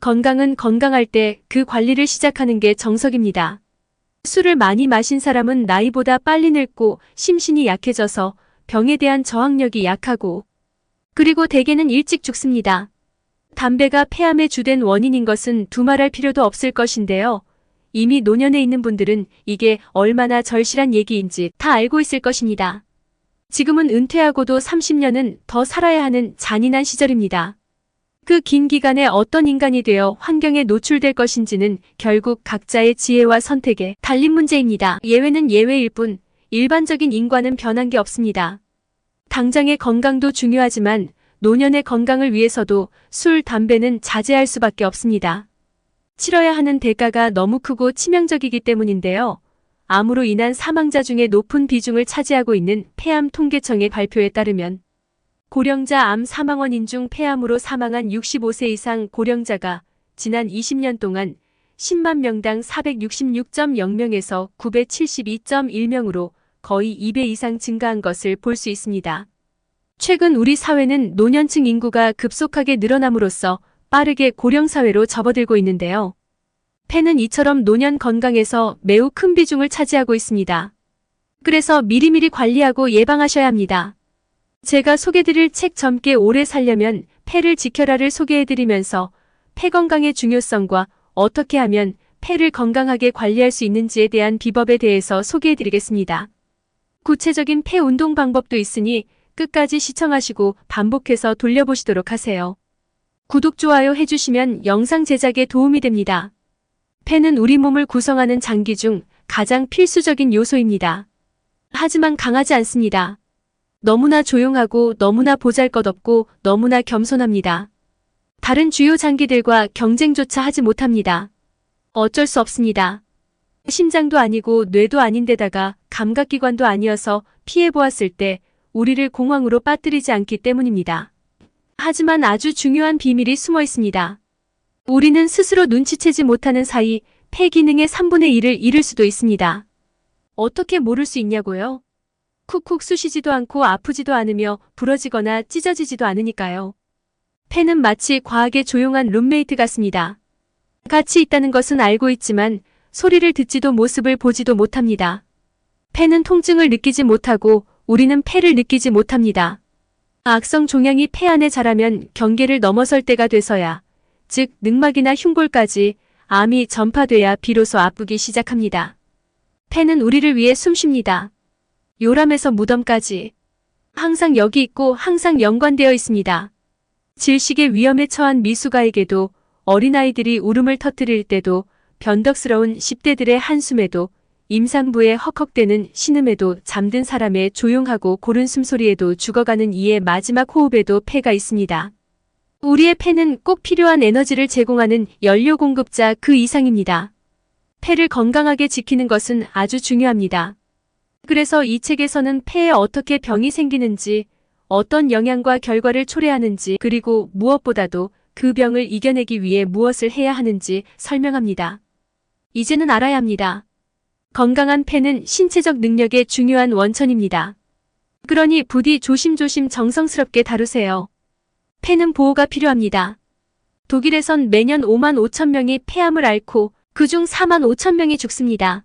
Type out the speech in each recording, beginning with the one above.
건강은 건강할 때 그 관리를 시작하는 게 정석입니다. 술을 많이 마신 사람은 나이보다 빨리 늙고 심신이 약해져서 병에 대한 저항력이 약하고 그리고 대개는 일찍 죽습니다. 담배가 폐암의 주된 원인인 것은 두말할 필요도 없을 것인데요. 이미 노년에 있는 분들은 이게 얼마나 절실한 얘기인지 다 알고 있을 것입니다. 지금은 은퇴하고도 30년은 더 살아야 하는 잔인한 시절입니다. 그 긴 기간에 어떤 인간이 되어 환경에 노출될 것인지는 결국 각자의 지혜와 선택에 달린 문제입니다. 예외는 예외일 뿐 일반적인 인과는 변한 게 없습니다. 당장의 건강도 중요하지만 노년의 건강을 위해서도 술, 담배는 자제할 수밖에 없습니다. 치러야 하는 대가가 너무 크고 치명적이기 때문인데요. 암으로 인한 사망자 중에 높은 비중을 차지하고 있는 폐암 통계청의 발표에 따르면 고령자 암 사망 원인 중 폐암으로 사망한 65세 이상 고령자가 지난 20년 동안 10만 명당 466.0명에서 972.1명으로 거의 2배 이상 증가한 것을 볼 수 있습니다. 최근 우리 사회는 노년층 인구가 급속하게 늘어남으로써 빠르게 고령사회로 접어들고 있는데요. 폐는 이처럼 노년 건강에서 매우 큰 비중을 차지하고 있습니다. 그래서 미리미리 관리하고 예방하셔야 합니다. 제가 소개드릴 책 젊게 오래 살려면 폐를 지켜라를 소개해드리면서 폐 건강의 중요성과 어떻게 하면 폐를 건강하게 관리할 수 있는지에 대한 비법에 대해서 소개해드리겠습니다. 구체적인 폐 운동 방법도 있으니 끝까지 시청하시고 반복해서 돌려보시도록 하세요. 구독, 좋아요 해주시면 영상 제작에 도움이 됩니다. 폐는 우리 몸을 구성하는 장기 중 가장 필수적인 요소입니다. 하지만 강하지 않습니다. 너무나 조용하고 너무나 보잘것없고 너무나 겸손합니다. 다른 주요 장기들과 경쟁조차 하지 못합니다. 어쩔 수 없습니다. 심장도 아니고 뇌도 아닌데다가 감각기관도 아니어서 피해보았을 때 우리를 공황으로 빠뜨리지 않기 때문입니다. 하지만 아주 중요한 비밀이 숨어 있습니다. 우리는 스스로 눈치채지 못하는 사이 폐 기능의 3분의 1을 잃을 수도 있습니다. 어떻게 모를 수 있냐고요? 쿡쿡 쑤시지도 않고 아프지도 않으며 부러지거나 찢어지지도 않으니까요. 폐는 마치 과학의 조용한 룸메이트 같습니다. 같이 있다는 것은 알고 있지만 소리를 듣지도 모습을 보지도 못합니다. 폐는 통증을 느끼지 못하고 우리는 폐를 느끼지 못합니다. 악성 종양이 폐 안에 자라면 경계를 넘어설 때가 돼서야, 즉 늑막이나 흉골까지 암이 전파돼야 비로소 아프기 시작합니다. 폐는 우리를 위해 숨쉽니다. 요람에서 무덤까지 항상 여기 있고 항상 연관되어 있습니다. 질식의 위험에 처한 미숙아에게도, 어린아이들이 울음을 터뜨릴 때도, 변덕스러운 10대들의 한숨에도, 임산부의 헉헉대는 신음에도, 잠든 사람의 조용하고 고른 숨소리에도, 죽어가는 이의 마지막 호흡에도 폐가 있습니다. 우리의 폐는 꼭 필요한 에너지를 제공하는 연료 공급자 그 이상입니다. 폐를 건강하게 지키는 것은 아주 중요합니다. 그래서 이 책에서는 폐에 어떻게 병이 생기는지, 어떤 영향과 결과를 초래하는지, 그리고 무엇보다도 그 병을 이겨내기 위해 무엇을 해야 하는지 설명합니다. 이제는 알아야 합니다. 건강한 폐는 신체적 능력의 중요한 원천입니다. 그러니 부디 조심조심 정성스럽게 다루세요. 폐는 보호가 필요합니다. 독일에선 매년 5만 5천 명이 폐암을 앓고 그중 4만 5천 명이 죽습니다.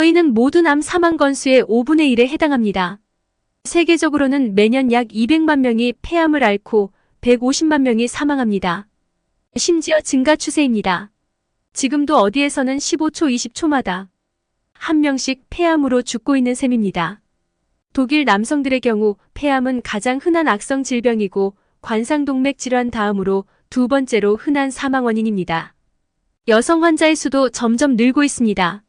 저희는 모든 암 사망 건수의 5분의 1에 해당합니다. 세계적으로는 매년 약 200만 명이 폐암을 앓고 150만 명이 사망합니다. 심지어 증가 추세입니다. 지금도 어디에서는 15초, 20초마다 한 명씩 폐암으로 죽고 있는 셈입니다. 독일 남성들의 경우 폐암은 가장 흔한 악성 질병이고 관상동맥 질환 다음으로 두 번째로 흔한 사망 원인입니다. 여성 환자의 수도 점점 늘고 있습니다.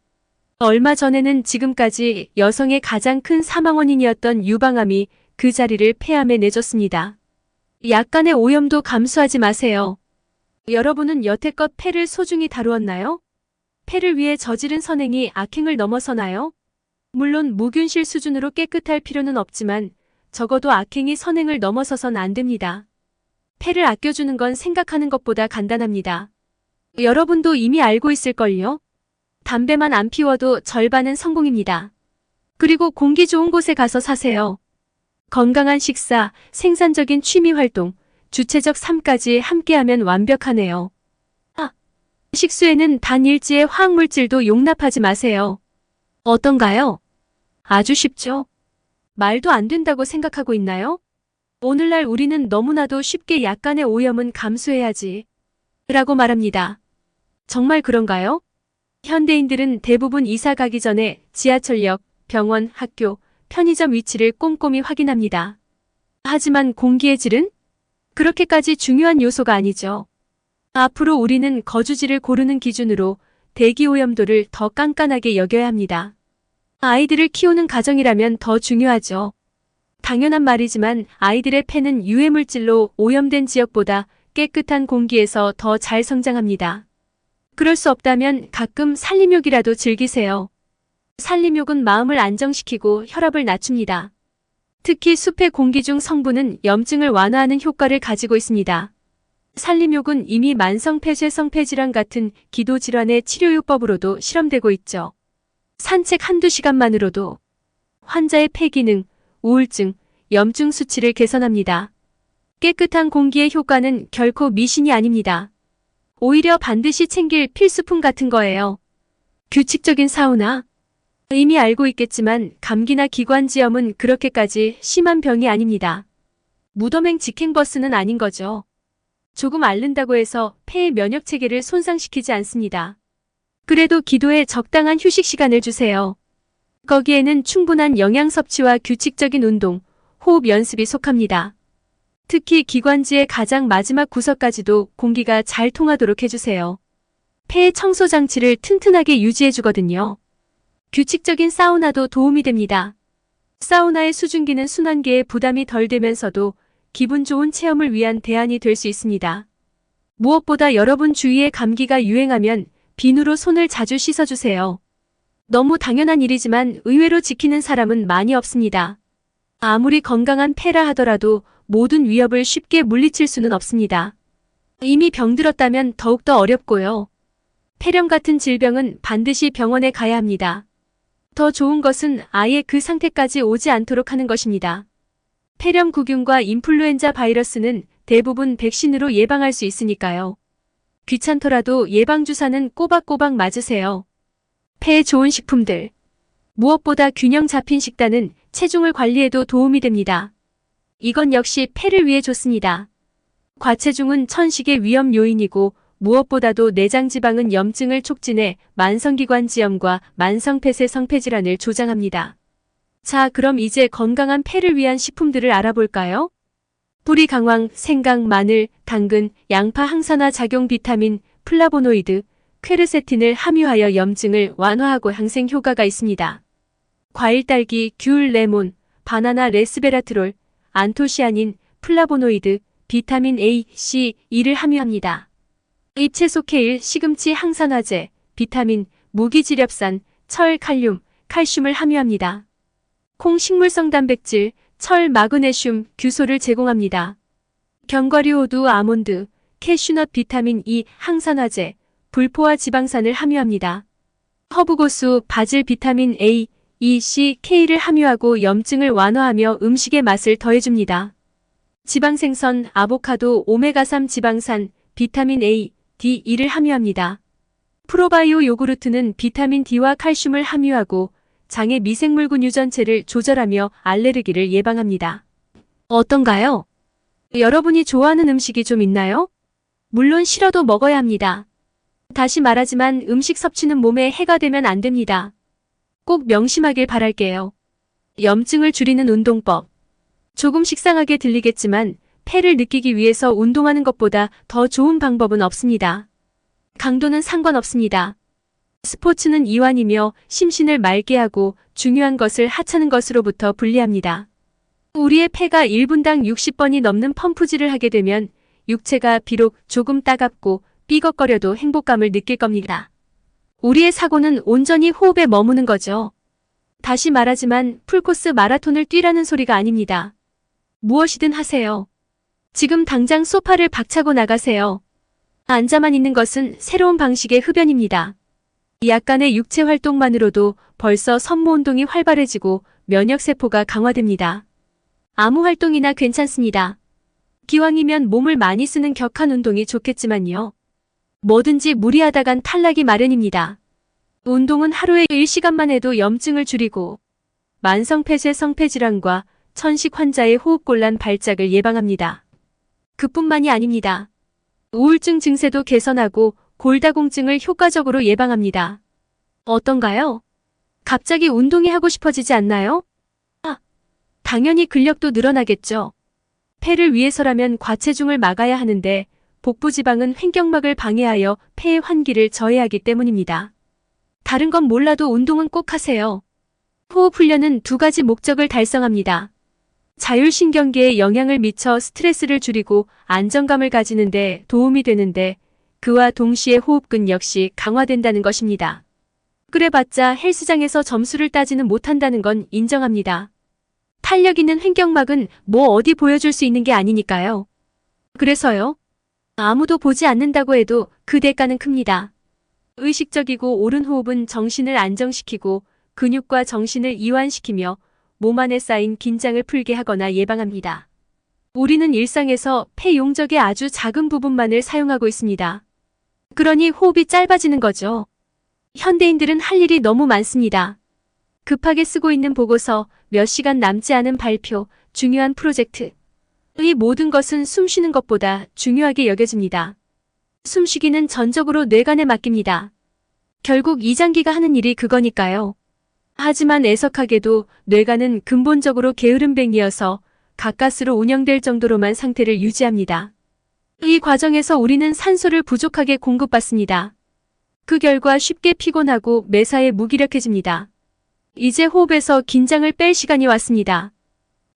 얼마 전에는 지금까지 여성의 가장 큰 사망 원인이었던 유방암이 그 자리를 폐암에 내줬습니다. 약간의 오염도 감수하지 마세요. 여러분은 여태껏 폐를 소중히 다루었나요? 폐를 위해 저지른 선행이 악행을 넘어서나요? 물론 무균실 수준으로 깨끗할 필요는 없지만 적어도 악행이 선행을 넘어서선 안 됩니다. 폐를 아껴주는 건 생각하는 것보다 간단합니다. 여러분도 이미 알고 있을걸요? 담배만 안 피워도 절반은 성공입니다. 그리고 공기 좋은 곳에 가서 사세요. 건강한 식사, 생산적인 취미 활동, 주체적 삶까지 함께하면 완벽하네요. 식수에는 단 일지의 화학물질도 용납하지 마세요. 어떤가요? 아주 쉽죠? 말도 안 된다고 생각하고 있나요? 오늘날 우리는 너무나도 쉽게 약간의 오염은 감수해야지. 라고 말합니다. 정말 그런가요? 현대인들은 대부분 이사 가기 전에 지하철역, 병원, 학교, 편의점 위치를 꼼꼼히 확인합니다. 하지만 공기의 질은? 그렇게까지 중요한 요소가 아니죠. 앞으로 우리는 거주지를 고르는 기준으로 대기 오염도를 더 깐깐하게 여겨야 합니다. 아이들을 키우는 가정이라면 더 중요하죠. 당연한 말이지만 아이들의 폐는 유해물질로 오염된 지역보다 깨끗한 공기에서 더 잘 성장합니다. 그럴 수 없다면 가끔 산림욕이라도 즐기세요. 산림욕은 마음을 안정시키고 혈압을 낮춥니다. 특히 숲의 공기 중 성분은 염증을 완화하는 효과를 가지고 있습니다. 산림욕은 이미 만성폐쇄성 폐질환 같은 기도질환의 치료요법으로도 실험되고 있죠. 산책 한두 시간만으로도 환자의 폐기능, 우울증, 염증 수치를 개선합니다. 깨끗한 공기의 효과는 결코 미신이 아닙니다. 오히려 반드시 챙길 필수품 같은 거예요. 규칙적인 사우나. 이미 알고 있겠지만 감기나 기관지염은 그렇게까지 심한 병이 아닙니다. 무덤행 직행버스는 아닌 거죠. 조금 앓는다고 해서 폐의 면역체계를 손상시키지 않습니다. 그래도 기도에 적당한 휴식 시간을 주세요. 거기에는 충분한 영양 섭취와 규칙적인 운동, 호흡 연습이 속합니다. 특히 기관지의 가장 마지막 구석까지도 공기가 잘 통하도록 해주세요. 폐의 청소 장치를 튼튼하게 유지해주거든요. 규칙적인 사우나도 도움이 됩니다. 사우나의 수증기는 순환계에 부담이 덜 되면서도 기분 좋은 체험을 위한 대안이 될 수 있습니다. 무엇보다 여러분 주위에 감기가 유행하면 비누로 손을 자주 씻어주세요. 너무 당연한 일이지만 의외로 지키는 사람은 많이 없습니다. 아무리 건강한 폐라 하더라도 모든 위협을 쉽게 물리칠 수는 없습니다. 이미 병들었다면 더욱더 어렵고요. 폐렴 같은 질병은 반드시 병원에 가야 합니다. 더 좋은 것은 아예 그 상태까지 오지 않도록 하는 것입니다. 폐렴구균과 인플루엔자 바이러스는 대부분 백신으로 예방할 수 있으니까요. 귀찮더라도 예방주사는 꼬박꼬박 맞으세요. 폐에 좋은 식품들. 무엇보다 균형 잡힌 식단은 체중을 관리에도 도움이 됩니다. 이건 역시 폐를 위해 좋습니다. 과체중은 천식의 위험 요인이고 무엇보다도 내장지방은 염증을 촉진해 만성기관지염과 만성폐쇄성 폐질환을 조장합니다. 자, 그럼 이제 건강한 폐를 위한 식품들을 알아볼까요? 뿌리 강황, 생강, 마늘, 당근, 양파 항산화 작용 비타민, 플라보노이드, 퀘르세틴을 함유하여 염증을 완화하고 항생 효과가 있습니다. 과일 딸기, 귤, 레몬, 바나나, 레스베라트롤, 안토시아닌, 플라보노이드, 비타민 A, C, E를 함유합니다. 잎채소 케일, 시금치 항산화제, 비타민, 무기질엽산, 철, 칼륨, 칼슘을 함유합니다. 콩 식물성 단백질, 철, 마그네슘, 규소를 제공합니다. 견과류 호두, 아몬드, 캐슈넛 비타민 E, 항산화제, 불포화 지방산을 함유합니다. 허브고수, 바질 비타민 A, E, C, K를 함유하고 염증을 완화하며 음식의 맛을 더해줍니다. 지방생선, 아보카도, 오메가3 지방산, 비타민 A, D, E를 함유합니다. 프로바이오 요구르트는 비타민 D와 칼슘을 함유하고 장의 미생물군 유전체를 조절하며 알레르기를 예방합니다. 어떤가요? 여러분이 좋아하는 음식이 좀 있나요? 물론 싫어도 먹어야 합니다. 다시 말하지만 음식 섭취는 몸에 해가 되면 안 됩니다. 꼭 명심하길 바랄게요. 염증을 줄이는 운동법. 조금 식상하게 들리겠지만 폐를 느끼기 위해서 운동하는 것보다 더 좋은 방법은 없습니다. 강도는 상관없습니다. 스포츠는 이완이며 심신을 맑게 하고 중요한 것을 하찮은 것으로부터 분리합니다. 우리의 폐가 1분당 60번이 넘는 펌프질을 하게 되면 육체가 비록 조금 따갑고 삐걱거려도 행복감을 느낄 겁니다. 우리의 사고는 온전히 호흡에 머무는 거죠. 다시 말하지만 풀코스 마라톤을 뛰라는 소리가 아닙니다. 무엇이든 하세요. 지금 당장 소파를 박차고 나가세요. 앉아만 있는 것은 새로운 방식의 흡연입니다. 약간의 육체 활동만으로도 벌써 섬모운동이 활발해지고 면역세포가 강화됩니다. 아무 활동이나 괜찮습니다. 기왕이면 몸을 많이 쓰는 격한 운동이 좋겠지만요. 뭐든지 무리하다간 탈락이 마련입니다. 운동은 하루에 1시간만 해도 염증을 줄이고 만성폐쇄 성폐질환과 천식 환자의 호흡곤란 발작을 예방합니다. 그뿐만이 아닙니다. 우울증 증세도 개선하고 골다공증을 효과적으로 예방합니다. 어떤가요? 갑자기 운동이 하고 싶어지지 않나요? 당연히 근력도 늘어나겠죠. 폐를 위해서라면 과체중을 막아야 하는데 복부 지방은 횡격막을 방해하여 폐의 환기를 저해하기 때문입니다. 다른 건 몰라도 운동은 꼭 하세요. 호흡 훈련은 2가지 목적을 달성합니다. 자율신경계에 영향을 미쳐 스트레스를 줄이고 안정감을 가지는데 도움이 되는데 그와 동시에 호흡근 역시 강화된다는 것입니다. 그래봤자 헬스장에서 점수를 따지는 못한다는 건 인정합니다. 탄력 있는 횡격막은 뭐 어디 보여줄 수 있는 게 아니니까요. 그래서요. 아무도 보지 않는다고 해도 그 대가는 큽니다. 의식적이고 옳은 호흡은 정신을 안정시키고 근육과 정신을 이완시키며 몸 안에 쌓인 긴장을 풀게 하거나 예방합니다. 우리는 일상에서 폐 용적의 아주 작은 부분만을 사용하고 있습니다. 그러니 호흡이 짧아지는 거죠. 현대인들은 할 일이 너무 많습니다. 급하게 쓰고 있는 보고서, 몇 시간 남지 않은 발표, 중요한 프로젝트. 이 모든 것은 숨쉬는 것보다 중요하게 여겨집니다. 숨쉬기는 전적으로 뇌관에 맡깁니다. 결국 이장기가 하는 일이 그거니까요. 하지만 애석하게도 뇌관은 근본적으로 게으름뱅이여서 가까스로 운영될 정도로만 상태를 유지합니다. 이 과정에서 우리는 산소를 부족하게 공급받습니다. 그 결과 쉽게 피곤하고 매사에 무기력해집니다. 이제 호흡에서 긴장을 뺄 시간이 왔습니다.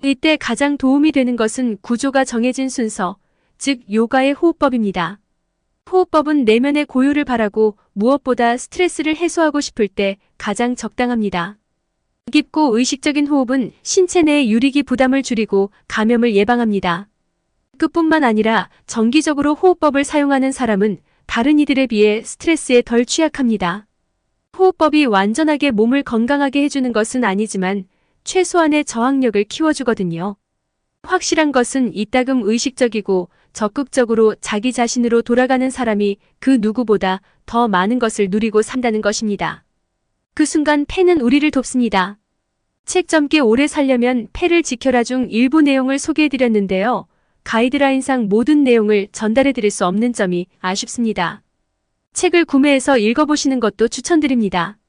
이때 가장 도움이 되는 것은 구조가 정해진 순서, 즉 요가의 호흡법입니다. 호흡법은 내면의 고요를 바라고 무엇보다 스트레스를 해소하고 싶을 때 가장 적당합니다. 깊고 의식적인 호흡은 신체 내의 유리기 부담을 줄이고 감염을 예방합니다. 그뿐만 아니라 정기적으로 호흡법을 사용하는 사람은 다른 이들에 비해 스트레스에 덜 취약합니다. 호흡법이 완전하게 몸을 건강하게 해주는 것은 아니지만 최소한의 저항력을 키워주거든요. 확실한 것은 이따금 의식적이고 적극적으로 자기 자신으로 돌아가는 사람이 그 누구보다 더 많은 것을 누리고 산다는 것입니다. 그 순간 폐는 우리를 돕습니다. 책 젊게 오래 살려면 폐를 지켜라 중 일부 내용을 소개해드렸는데요. 가이드라인상 모든 내용을 전달해드릴 수 없는 점이 아쉽습니다. 책을 구매해서 읽어보시는 것도 추천드립니다.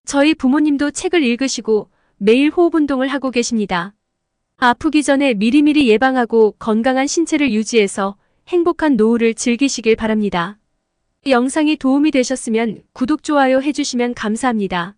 저희 부모님도 책을 읽으시고 매일 호흡 운동을 하고 계십니다. 아프기 전에 미리미리 예방하고 건강한 신체를 유지해서 행복한 노후를 즐기시길 바랍니다. 영상이 도움이 되셨으면 구독, 좋아요 해주시면 감사합니다.